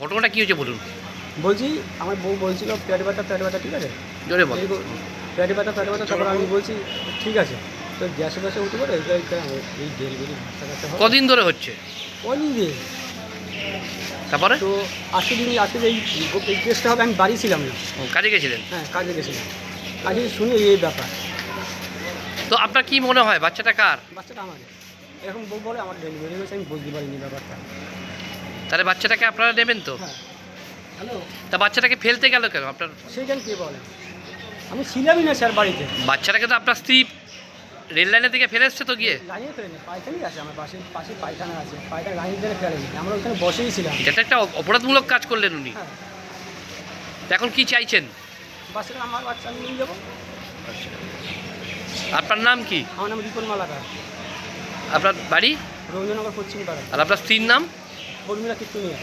ঘটনাটা কি হয়েছে বলুন। বলছি আমার বউ বলছিল পেট ব্যথা ঠিক আছে, জোরে বল। পেট ব্যথা তারপর আমি বলছি ঠিক আছে, তো গ্যাসে গ্যাসে উঠে পড়ে এই ডেলিভারি বাচ্চা কাচ্চা হয় কদিন ধরে হচ্ছে? অনেক দিন। তারপরে তো আজকে এই কেসটা হবে, আমি বাড়ি ছিলাম না। কাজে গেছিলেন? হ্যাঁ, কাজে গেছিলাম। কাজে শুনে এই ব্যাপার। তো আপনার কি মনে হয় বাচ্চাটা কার? বাচ্চাটা আমাদের, এরকম বউ বলে আমার ডেলিভারি হয়েছে, আমি বুঝতে পারিনি ব্যাপারটা। তাহলে বাচ্চাটাকে আপনারা নেবেন তো? হ্যাঁ, হ্যালো, তা বাচ্চাটাকে ফেলতে গেল কেন আপনার? সেইখানে কে বলে? আমি ছিলামই না স্যার বাড়িতে। বাচ্চাটাকে তো আপনার স্ত্রী রেল লাইনের দিকে ফেলে এসছে তো গিয়ে। লাইনে ফেলেনি, পায়খানাই আছে আমার পাশে পায়খানা আছে, পায়খানা লাইন ধরে ফেলেনি, আমরা ওইখানে বসেই ছিলাম। এটা তো একটা অপরাধমূলক কাজ করলেন উনি। হ্যাঁ, তো এখন কি চাইছেন? বাচ্চাটা আমার বাচ্চা, আমি নিয়ে যাবো। আপনার নাম কি? আমার নাম রিপন মালাকার, আপনার বাড়ি? রবীন্দ্রনগর পশ্চিম পাড়া, আর আপনার স্ত্রীর নাম? বর্মিলা কীর্তনিয়া।